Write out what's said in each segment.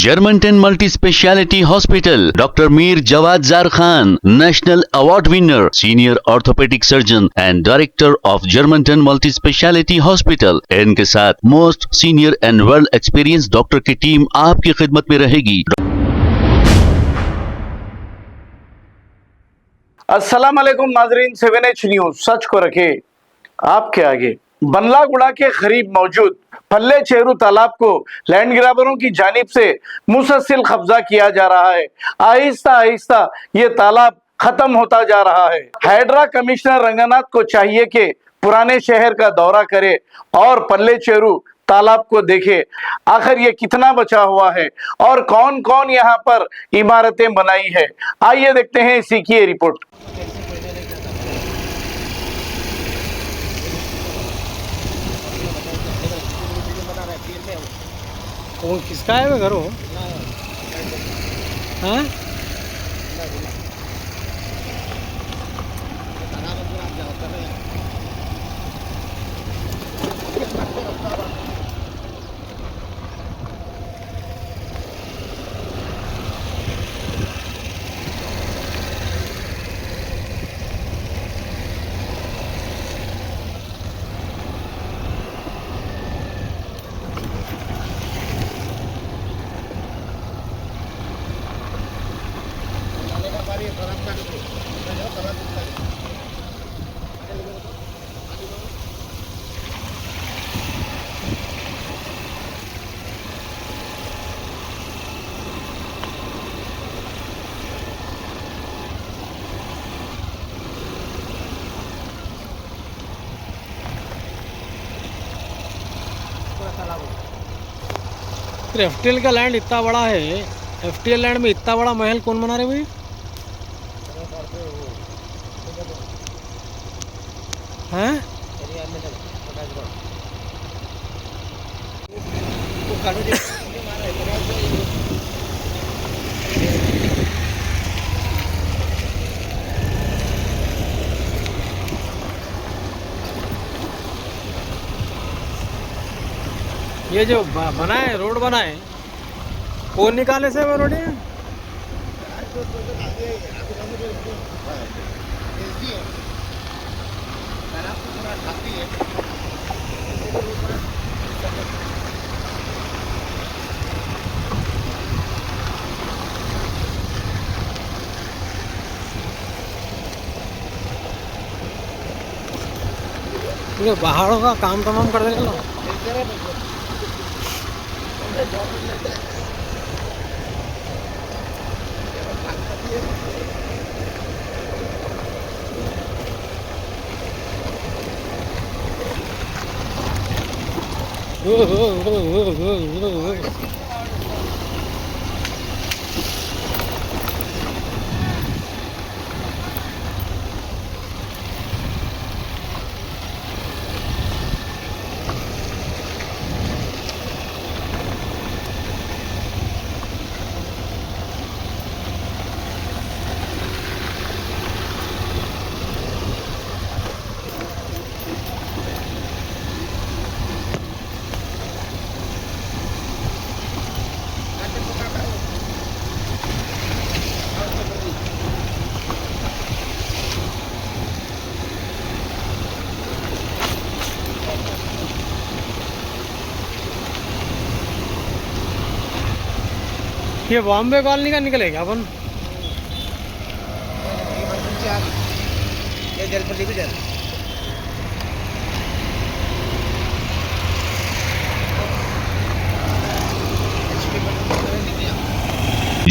Germantown Multi Speciality Hospital, Dr. Mir Jawad Zar Khan, National Award winner, Senior Orthopedic Surgeon and Director of Germantown Multi Speciality Hospital. इनके साथ most senior and world experience doctor की team आपकी खिदमत में रहेगी। अस्सलाम वालेकुम नाजरीन, 7H न्यूज सच को रखे आपके आगे। बनलागुड़ा के करीब मौजूद पल्ले चेरू तालाब को लैंड ग्रैबरों की जानिब से मुसलसल कब्जा किया जा रहा है। आहिस्ता आहिस्ता ये तालाब खत्म होता जा रहा है। हाइड्रा कमिश्नर रंगनाथ को चाहिए कि पुराने शहर का दौरा करे और पल्ले चेरू तालाब को देखे, आखिर ये कितना बचा हुआ है और कौन कौन यहाँ पर इमारतें बनाई है। आइए देखते हैं इसी की ये रिपोर्ट। कौन किसका है वो घर हो? हाँ? एफटीएल का लैंड इतना बड़ा है, एफटीएल लैंड में इतना बड़ा महल कौन बना रहे भाई? हैं? ये जो बनाए रोड बनाए कौन निकाले से वो रोड? ये पहाड़ों का काम तमाम कर देगा। ये बॉम्बे कॉलोनी का निकलेगा अपन।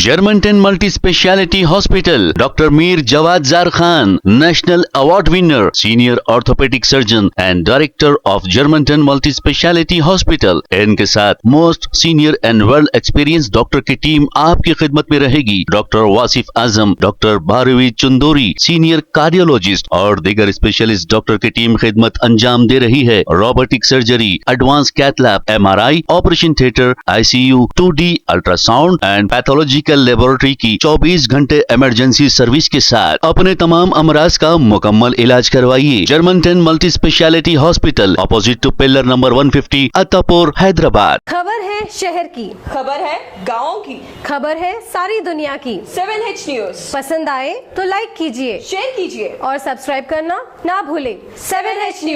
Germantown Multi Speciality Hospital, Dr. Mir Jawad Zar Khan, National Award winner, Senior Orthopedic Surgeon and Director of Germantown Multi Speciality Hospital. इनके साथ most senior and world experience doctor की टीम आपकी खिदमत में रहेगी। डॉक्टर वासिफ आजम, doctor Bharvi चुंदोरी, senior cardiologist और दीगर specialist doctor की टीम खिदमत अंजाम दे रही है। Robotic surgery, advance cath lab, MRI, operation theatre, ICU, 2D ultrasound and pathology medical laboratory की 24 घंटे इमरजेंसी सर्विस के साथ अपने तमाम अमराज का मुकम्मल इलाज करवाइए। German multi speciality hospital, opposite to pillar number 150, Attapur, Hyderabad. खबर है शहर की, खबर है गाँव की, खबर है सारी दुनिया की। 7H न्यूज पसंद आए तो लाइक कीजिए, शेयर कीजिए और सब्सक्राइब करना ना भूलें। 7H news.